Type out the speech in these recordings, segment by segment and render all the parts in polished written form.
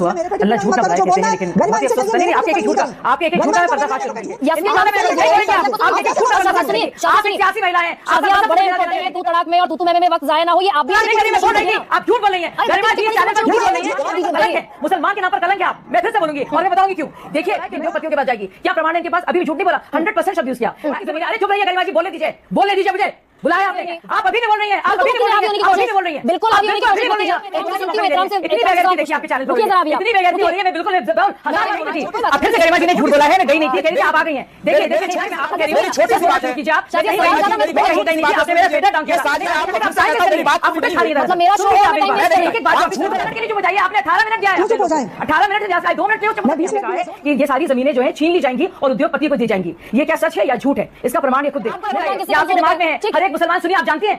अल्लाह झूठा बुलाए कहते हैं, लेकिन बहुत ही अफसोस नहीं, आपके एक झूठा मैं पर्दाफाश करूंगी। सियासी महिला है, तू तड़ाक में और तू में वक्त जाया ना हो, ये आप भी आप झूठ बोल रही हैं, गरिमा जी चैनल पर झूठ बोल रही हैं, मुसलमान के नाम पर कलंक है आप। मैं फिर से बोलूंगी और मैं बताऊंगी क्यों। देखिए उद्योगपतियों के पास जाएगी, क्या प्रमाण है इनके पास? अभी भी झूठ नहीं बोला, 100% शब्द यूज किया। अरे चुप रहिए गरिमा जी, बोलने दीजिए मुझे। बुलाया आपने, आप अभी नहीं बोल रही हैं, आप अभी नहीं बोल रही हैं, बिल्कुल इतनी बेइज्जती देखिए आपके चैनल पर, इतनी बेइज्जती हो रही है, मैं बिल्कुल अब फिर से गरिमा जी ने झूठ बोला है, मैं गई नहीं थी, कह रही थी आप आ गई हैं। देखिए आप कह रही हैं छोटे से बात कीजिए, आप आपने मेरा बेटा डांग किया, आप फुटेज खा रही हैं, मेरा शो है, एक बात झूठ बोलने के लिए जो बताइए, आपने 18 मिनट दिया है, 18 मिनट से 2 मिनट कि ये सारी जमीनें जो है छीन ली जाएंगी और उद्योगपति को दी जाएंगी। ये क्या सच है या झूठ है? इसका प्रमाण ये खुद देखिए, आपके दिमाग में है। हर एक मुसलमान, सुनिए, आप जानते हैं,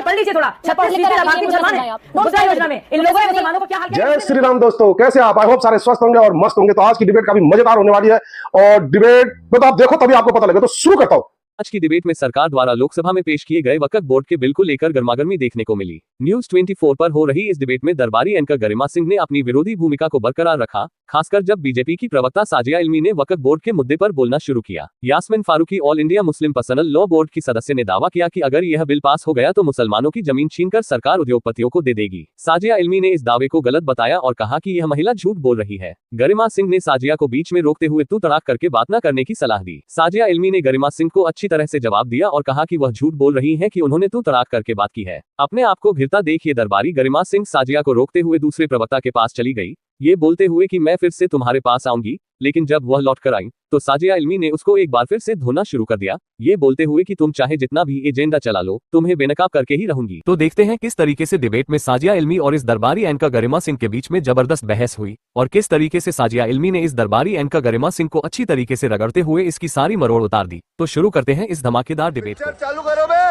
पढ़ लीजिए थोड़ा, 36 लाभार्थी मुसलमान है मुद्रा योजना में, इन लोगों ने मुसलमानों को क्या हाल किया। जय श्री राम दोस्तों, कैसे आप? आई होप सारे स्वस्थ होंगे और मस्त होंगे। तो आज की डिबेट काफी मजेदार होने वाली है और डिबेट में तो आप देखो तभी आपको पता लगे। तो शुरू करता हूं। आज की डिबेट में सरकार द्वारा लोकसभा में पेश किए गए वक्फ बोर्ड के बिल को लेकर गर्मागर्मी देखने को मिली। न्यूज 24 पर हो रही इस डिबेट में दरबारी एंकर गरिमा सिंह ने अपनी विरोधी भूमिका को बरकरार रखा, खासकर जब बीजेपी की प्रवक्ता साजिया इल्मी ने वक्फ बोर्ड के मुद्दे पर बोलना शुरू किया। Yasmeen Farooqui, all India Muslim personal law board की सदस्य ने दावा किया कि अगर यह बिल पास हो गया तो मुसलमानों की जमीन छीनकर सरकार उद्योगपतियों को दे देगी। साजिया इल्मी ने इस दावे को गलत बताया और कहा कि यह महिला झूठ बोल रही है। गरिमा सिंह ने साजिया को बीच में रोकते हुए तू तड़ाक करके बात न करने की सलाह दी। साजिया इल्मी ने गरिमा सिंह को अच्छी तरह से जवाब दिया और कहा कि वह झूठ बोल रही हैं कि उन्होंने तू तड़ाक करके बात की है। अपने आप को घिरता देखिए दरबारी गरिमा सिंह साजिया को रोकते हुए दूसरे प्रवक्ता के पास चली गई, ये बोलते हुए कि मैं फिर से तुम्हारे पास आऊंगी। लेकिन जब वह लौट कर आई तो साजिया इल्मी ने उसको एक बार फिर से धोना शुरू कर दिया, ये बोलते हुए कि तुम चाहे जितना भी एजेंडा चला लो, तुम्हें बेनकाब करके ही रहूंगी। तो देखते हैं किस तरीके से डिबेट में साजिया इल्मी और इस दरबारी एंकर गरिमा सिंह के बीच में जबरदस्त बहस हुई और किस तरीके से साजिया इल्मी ने इस दरबारी एंकर गरिमा सिंह को अच्छी तरीके से रगड़ते हुए इसकी सारी मरोड़ उतार दी। तो शुरू करते हैं इस धमाकेदार डिबेट को। चालू करो बे।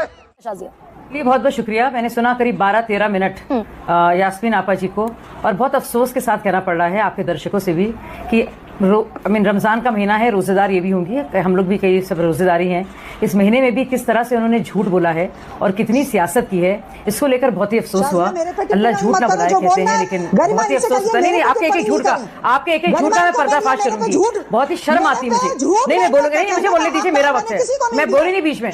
बहुत बहुत शुक्रिया। मैंने सुना करीब 12-13 मिनट यास्मीन आपा जी को, और बहुत अफसोस के साथ कहना पड़ रहा है आपके दर्शकों से भी कि रमजान का महीना है, रोजेदार ये भी होंगी, हम लोग भी कई सब रोजेदारी हैं। इस महीने में भी किस तरह से उन्होंने झूठ बोला है और कितनी सियासत की है, इसको लेकर बहुत ही अफसोस हुआ। अल्लाह झूठ ना बुलाए कहते हैं, लेकिन बहुत ही अफसोस होता। नहीं, आपके एक झूठ का मैं पर्दाफाश करूंगी, बहुत ही शर्म आती है मुझे। नहीं, मैं बोलूंगी नहीं, मुझे बोलने दीजिए, मेरा वक्त है, मैं बोली नहीं बीच में,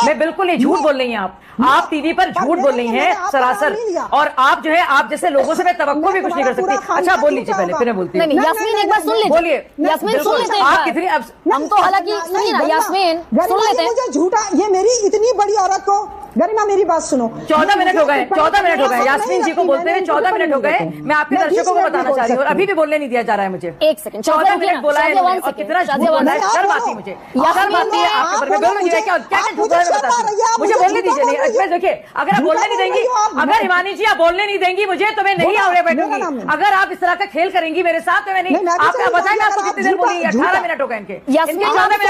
मैं बिल्कुल नहीं। झूठ बोल रही हैं आप टीवी पर झूठ बोल रही हैं सरासर, और आप जो है, आप जैसे लोगों से मैं तवक्को भी कुछ नहीं कर सकती। अच्छा, बोल लीजिए पहले, फिर बोलती हूँ। यास्मीन एक बार सुन लीजिए, बोलिए यास्मीन सुन लेते हैं। आप कितनी हम तो हालांकि सुनिए ना यास्मीन, सुन लेते हैं। मुझे झूठा, ये मेरी इतनी बड़ी औरत को, गरिमा मेरी बात सुनो। 14 मिनट हो गए, 14 मिनट हो गए यास्मीन जी को बोलते हुए, 14 मिनट हो गए। मैं आपके दर्शकों को बताना चाह रही हूँ, अभी भी बोलने नहीं दिया जा रहा है मुझे। एक सेकंड, 14 मिनट बोला है और कितना झूठ बोला है, शर्म आती है मुझे, शर्म आती है आपके ऊपर। मैं बोलूंगी क्या झूठ बोला है, मुझे बोलने दीजिए। नहीं, देखिए, अगर आप बोलने नहीं देंगी, अगर हिमानी जी आप बोलने नहीं देंगी मुझे, तो मैं नहीं आगे बैठूंगी। अगर आप इस तरह का खेल करेंगी मेरे साथ तो मैं नहीं। आपका बताएगा आपको कितनी देर बोली? 18 मिनट हो गए इनके 14 मिनट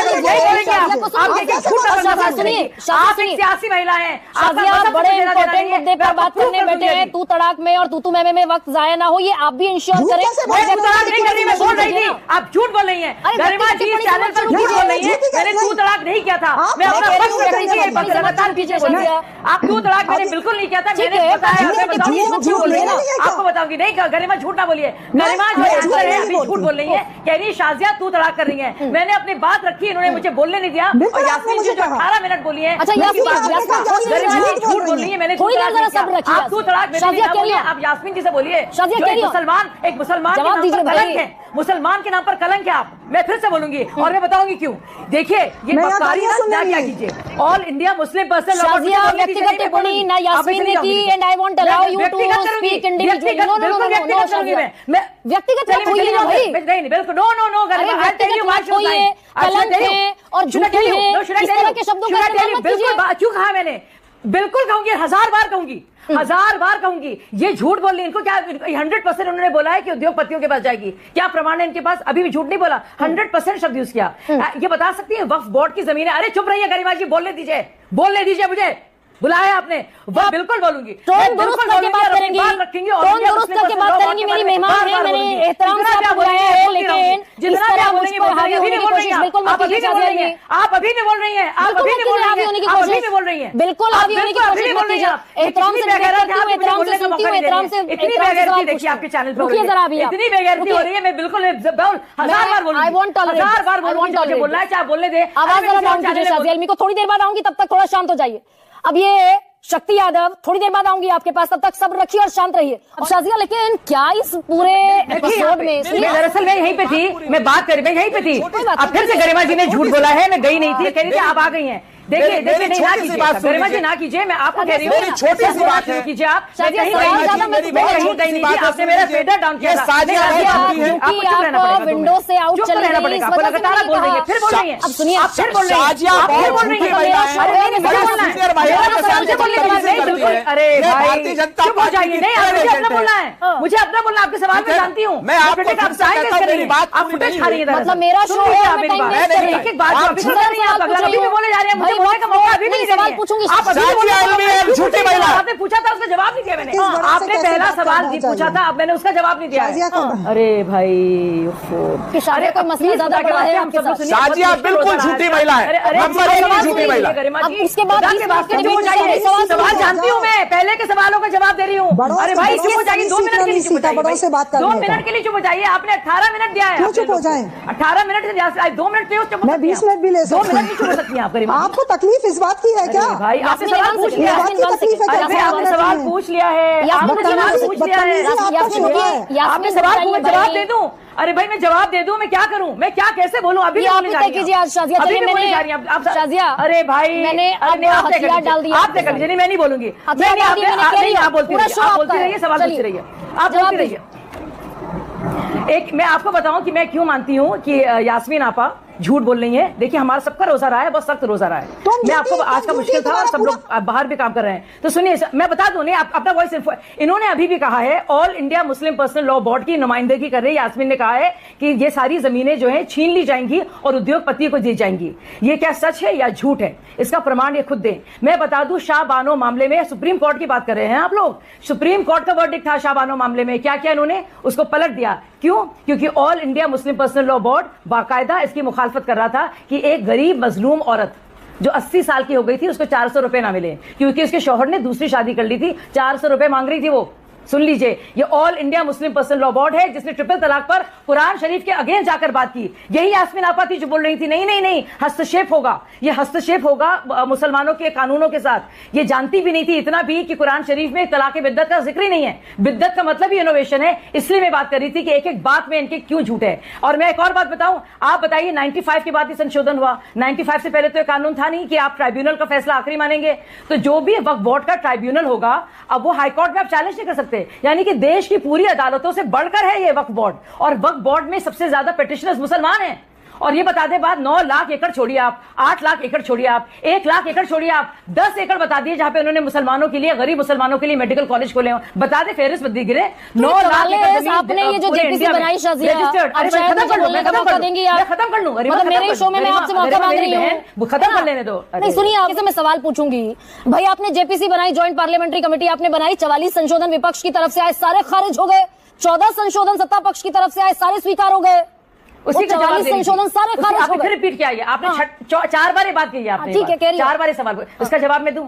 आप एक सियासी महिला है, बड़े इंपॉर्टेंट मुद्दे पर बात करने बैठे हैं। तू तड़ाक में और तू में वक्त जाया ना हो, ये आप भी इंश्योर करें। मैं बोल रही थी, आप झूठ बोल रही हैं। गरिमा जी चैनल पर झूठ बोल रही हैं, मैंने तू तड़ाक नहीं किया था। मैं अपना लगातार पीछे बोलिए, आप तू तड़ाक मैंने बिल्कुल नहीं किया था। मैंने बताया, आपको बताऊंगी। नहीं, गरिमा झूठ ना बोलिए। गरिमा जो एंकर है अभी झूठ बोल रही है, कह रही शाजिया तू तड़ाक कर रही है। मैंने अपनी बात रखी, इन्होंने मुझे बोलने नहीं दिया। और यास्मीन जी जो 18 मिनट बोली है, झूठ बोल रही है। मैंने थोड़ी देर जरा सब्र रखिए। आप तू तड़ाक बोलिए, आप यास्मीन जी से बोलिए। एक मुसलमान के नाम पर कलंक है, मुसलमान के नाम पर कलंक है आप। मैं फिर से बोलूंगी और मैं बताऊंगी क्यों। देखिए, ये बकवारी ना क्या कीजिए। All India Muslim personal law board व्यक्तिगत टिप्पणी ना यास्मीन ने की, and I want allow you to speak individually. No मैं व्यक्तिगत रखूंगी ना भाई। नहीं, बिल्कुल नो गरिमा, आई टेल यू व्हाट कोई है, कलंक है और झूठ है, इस तरह के शब्दों का इस्तेमाल मत कीजिए। क्यों कहा मैंने? बिल्कुल कहूंगी, 1000 बार कहूंगी, 1000 बार कहूंगी। ये झूठ बोल रही, इनको क्या 100% उन्होंने बोला है कि उद्योगपतियों के पास जाएगी? क्या प्रमाण है इनके पास? अभी भी झूठ नहीं बोला, 100% शब्द यूज किया। ये बता सकती है वक्फ बोर्ड की जमीन है। अरे चुप रहिए गरिमा जी, बोलने दीजिए मुझे। बुलाया आपने, वह बिल्कुल बोलूंगी, टोन दुरुस्त करके बात करेंगी, मेरी मेहमान है, मैंने एहतराम से आपको बुलाया है, लेकिन जिस तरह मुझ पर हावी होने की कोशिश बिल्कुल मत कीजिए शाजिया अल्मी। आप अभी भी बोल रही हैं, आप अभी भी बोल रही हैं, हावी होने की आप अभी कोशिश भी बोल रही हैं, बिल्कुल हावी होने की कोशिश मत कीजिए। एहतराम से एहतराम से सुनती हूँ, एहतराम से इतनी बेगैरती देखिए आपके चैनल पे, रुकिए जरा अभी, इतनी बेगैरती हो रही है, मैं बिल्कुल 1000 बार बोलूंगी, 1000 बार बोलूंगी, मुझे बोलना है चाहे बोलने दे। आवाज जरा डाउन कीजिए शाजिया अल्मी को, थोड़ी देर बाद आऊंगी, तब तक थोड़ा शांत हो जाइए। अब ये शक्ति यादव थोड़ी देर बाद आऊंगी आपके पास, तब तक सब्र रखिए और शांत रहिए। अब शाजिया लेकिन क्या इस पूरे एपिसोड में दरअसल मैं यहीं पे थी, मैं बात कर रही, मैं यहीं पे थी, अब फिर से गरिमा जी ने झूठ बोला है, मैं गई नहीं थी, कह रही थी आप आ गई हैं। देखिए देखिए, नहीं ना कीजिए गरिमा जी, ना कीजिए, मैं आपको कह रही हूँ छोटी सी बात कीजिए आप। मैं कहीं गई नहीं थी, आपने मेरा फेडर डाउन किया था, आप विंडो से आउट चल रही है, आपको लगातार बोल रही है, फिर बोल रही है, अब सुनिए, आप फिर बोल रही है, आप फिर बोल रही है, अरे भाई चुप हो जाइए, नहीं आप मुझे अपना बोलना है, मुझे अपना बोलना, आपके सवाल में जानती हूँ, आप फुटेज खा रही है, मतलब मेरा शो है, एक एक बात अभी भी बोले जा रहे हैं, मुझे बोलने का मौका अभी भी नहीं सवाल पूछूंगी। आप झूठी महिला, आपने पूछा था उसका जवाब नहीं दिया मैंने, आपने पहला सवाल पूछा था, अब मैंने उसका जवाब नहीं दिया। अरे भाई अरे कोई मसला ज्यादा बड़ा है आपके साथ। शाजिया बिल्कुल झूठी महिला है, झूठी महिला। उसके बाद सवाल जानती हूँ मैं, पहले के सवालों का जवाब दे रही हूँ। अरे भाई चुप हो जाइए, 2 मिनट के लिए चुप हो जाइए, 2 मिनट के लिए चुप हो जाइए, आपने 18 मिनट दिया है, चुप हो जाए, 18 मिनट से 2 मिनट पे चुप, मैं 20 मिनट भी ले सकती हूँ, 2 मिनट भी चुप हो सकती हैं आप। आपको तकलीफ इस बात की है क्या? भाई आपने सवाल पूछ लिया, आपने सवाल पूछ लिया है, आपने सवाल पूछ लिया है, आपने सवाल पूछा, जवाब दे दूं? अरे भाई मैं जवाब दे दूं, मैं क्या करूं, मैं क्या कैसे बोलूं? अभी आप तय कीजिए आज शाजिया, चलिए मैंने शाजिया, अरे भाई मैंने हथियार डाल दिया, आप तय कर लीजिए, मैं नहीं बोलूंगी, आप बोलती रहिए, सवाल पूछती रहिए, आप बोलती रहिए। एक मैं आपको बताऊं कि मैं क्यों मानती हूं कि यास्मीन आपा झूठ बोल रही है। देखिए हमारा सबका रोजा रहा है, बहुत सख्त रोजा रहा है, मैं आपको आज का मुश्किल था और सब लोग बाहर भी काम कर रहे हैं, तो सुनिए मैं बता दूं, नहीं अपना वॉइस, इन्होंने अभी भी कहा है, all India Muslim personal law board की नुमाइंदगी कर रही यास्मीन ने कहा है कि ये सारी जमीनें जो है छीन ली जाएंगी और उद्योगपति को दी जाएंगी। ये क्या सच है या झूठ है, इसका प्रमाण ये खुद दें। मैं बता दूं, शाह बानो मामले में सुप्रीम कोर्ट की बात कर रहे हैं आप लोग, सुप्रीम कोर्ट का वर्डिक्ट था शाह बानो मामले में, क्या किया इन्होंने, उसको पलट दिया। क्यों? क्योंकि all India Muslim personal law board बाकायदा इसकी मुखालफत कर रहा था कि एक गरीब मजलूम औरत जो 80 साल की हो गई थी उसको 400 रुपए ना मिले, क्योंकि उसके शौहर ने दूसरी शादी कर ली थी, 400 रुपए मांग रही थी वो। सुन लीजिए, ये all India Muslim personal law board है जिसने ट्रिपल तलाक पर कुरान शरीफ के अगेंस्ट जाकर बात की। यही यास्मीन आपा थी जो बोल रही थी नहीं नहीं नहीं हस्तक्षेप होगा, ये हस्तक्षेप होगा मुसलमानों के कानूनों के साथ। ये जानती भी नहीं थी इतना भी कि कुरान शरीफ में तलाक बिद्दत का जिक्र ही नहीं है, बिद्दत का मतलब ही इनोवेशन है। इसलिए मैं बात कर रही थी कि एक एक बात में इनके क्यों झूठ है। और मैं एक और बात बताऊं, आप बताइए 95 के बाद ही संशोधन हुआ, 95 से पहले तो यह कानून था नहीं कि आप ट्राइब्यूनल का फैसला आखिरी मानेंगे। तो जो भी वक्फ बोर्ड का ट्राइब्यूनल होगा अब वो हाईकोर्ट में आप चैलेंज नहीं कर सकते, यानी कि देश की पूरी अदालतों से बढ़कर है ये वक्फ बोर्ड, और वक्फ बोर्ड में सबसे ज्यादा पिटिशनर्स मुसलमान हैं। और ये बता दें बात, 9 लाख एकड़ छोड़िए आप, 8 लाख एकड़ छोड़िए आप, 1 लाख एकड़ छोड़िए आप, 10 एकड़ बता दिए जहां पे उन्होंने मुसलमानों के लिए, गरीब मुसलमानों के लिए मेडिकल कॉलेज खोले हो, बता दे फेरिस बदी गिरे 9 लाख एकड़। आपने ये जो जेपीसी बनाई शाजिया, खत्म कर लूं, मेरे शो में मैं आपसे मौका मांग रही हूं, खत्म कर लेने दो। नहीं सुनिए, आपसे मैं सवाल पूछूंगी, भाई आपने जेपीसी बनाई, ज्वाइंट पार्लियामेंट्री कमेटी आपने बनाई, 44 संशोधन विपक्ष की तरफ से आए, सारे खारिज हो गए, 14 संशोधन सत्ता पक्ष की तरफ से आए, सारे स्वीकार हो गए, उसी का जवाब संशोधन सारे खारिज हो गए। फिर रिपीट किया, आपने 4 बार ये बात कही आपने, ठीक है, 4 बार सवाल, उसका जवाब मैं दूं।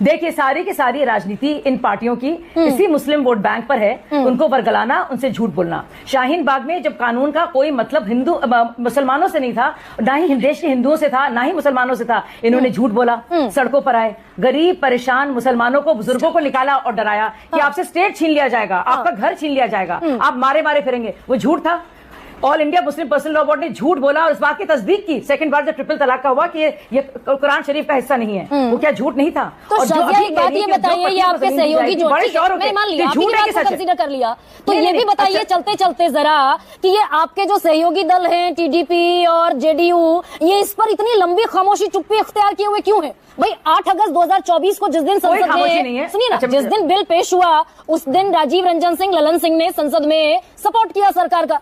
देखिए सारी की सारी राजनीति इन पार्टियों की इसी मुस्लिम वोट बैंक पर है, उनको बरगलाना, उनसे झूठ बोलना। शाहीन बाग में जब कानून का कोई मतलब हिंदू मुसलमानों से नहीं था, ना ही देश के हिंदुओं से था, ना ही मुसलमानों से था, इन्होंने झूठ बोला, सड़कों पर आए, गरीब परेशान मुसलमानों को, बुजुर्गों को निकाला और डराया कि आपसे स्टेट छीन लिया जाएगा, आपका घर छीन लिया जाएगा, आप मारे मारे फिरेंगे। वो झूठ था। All India Muslim personal law board ने झूठ बोला और इस बात की तस्दीक की सेकंड बार जब ट्रिपल तलाक का हुआ कि ये कुरान शरीफ का हिस्सा नहीं है। वो क्या झूठ नहीं था? तो और एक बात ये बताइए, ये आपके सहयोगी जो मैंने मान लिया आपकी बात को कंसीडर कर लिया, तो ये भी बताइए चलते चलते जरा कि ये आपके जो सहयोगी दल हैं टीडीपी और जेडीयू, ये इस पर इतनी लंबी खामोशी चुप्पी इख्तियार किए हुए क्यों है? भाई 8 अगस्त 2024 को जिस दिन संसद में, सुनिए ना, जिस दिन बिल पेश हुआ उस दिन राजीव रंजन सिंह, ललन सिंह ने संसद में सपोर्ट किया सरकार का।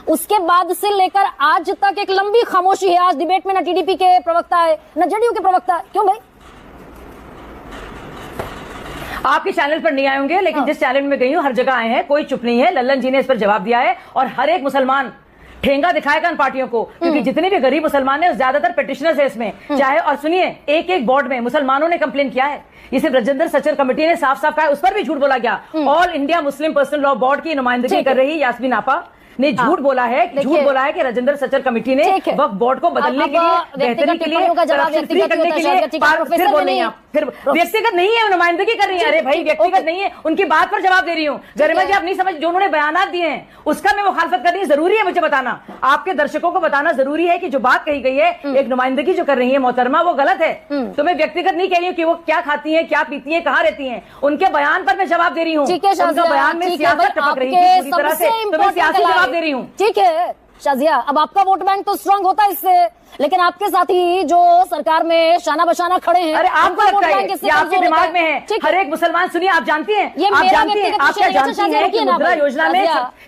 उसके बाद से लेकर आज तक एक लंबी खामोशी है। आज डिबेट में ना टीडीपी के प्रवक्ता है ना जेडीयू के प्रवक्ता है, क्यों भाई? आपके चैनल पर नहीं आए होंगे, लेकिन जिस चैनल में गई हूं हर जगह आए हैं, कोई चुप नहीं है। लल्लन जी ने इस पर जवाब दिया है और हर एक मुसलमान ठेंगा दिखाएगा इन पार्टियों को, क्योंकि जितने भी गरीब मुसलमान हैं ज्यादातर पिटिशनर्स है इसमें, चाहे और सुनिए एक एक बोर्ड में मुसलमानों ने कंप्लेन किया है। ये सिर्फ राजेंद्र सचर कमेटी ने साफ साफ कहा है, उस पर भी झूठ बोला गया। All India Muslim personal law board की नुमाइंदगी कर रही यास्मीन आपा ने झूठ बोला है कि राजेंद्र सचर कमेटी ने वक्फ बोर्ड को बदलने के लिए, बेहतरी के लिए, करप्शन फ्री करने के लिए, फिर बोले आप, फिर व्यक्तिगत नहीं है, नुमाइंदगी कर रही है। अरे भाई व्यक्तिगत नहीं है, उनकी बात पर जवाब दे रही हूँ। गरिमा जी आप नहीं समझ, जो उन्होंने बयानात दिए हैं उसका मैं मुखालफत करनी जरूरी है, मुझे बताना, आपके दर्शकों को बताना जरूरी है कि जो बात कही गई है, एक नुमाइंदगी जो कर रही है मोहतरमा, वो गलत है। तो मैं व्यक्तिगत नहीं कह रही हूँ कि वो क्या खाती है, क्या पीती है, कहाँ रहती है, उनके बयान पर मैं जवाब दे रही हूँ। उनका बयान में सियासत टपक रही थी पूरी तरह से, तो मैं सियासी जवाब दे रही हूँ। ठीक है शाजिया, अब आपका वोट बैंक तो स्ट्रांग होता है इससे, लेकिन आपके साथी जो सरकार में शाना बशाना खड़े हैं, अरे आपको लगता है ये आपके दिमाग में है। हर एक मुसलमान, सुनिए आप जानती हैं, आप जानती हैं, आप क्या जानती हैं कि मुद्रा योजना में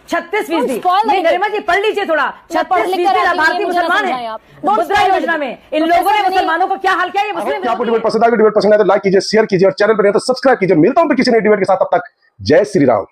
36%, गरिमा जी पढ़ लीजिए थोड़ा, 36% लाभार्थी मुसलमान है मुद्रा योजना में। इन लोगों ने मुसलमानों को क्या हाल किया? ये मुस्लिम। आपको डिबेट पसंद आए, डिबेट पसंद आए तो लाइक कीजिए, शेयर कीजिए और चैनल पर नहीं तो सब्सक्राइब कीजिए। मिलता हूं फिर किसी नई डिबेट के साथ, तब तक जय श्री राम।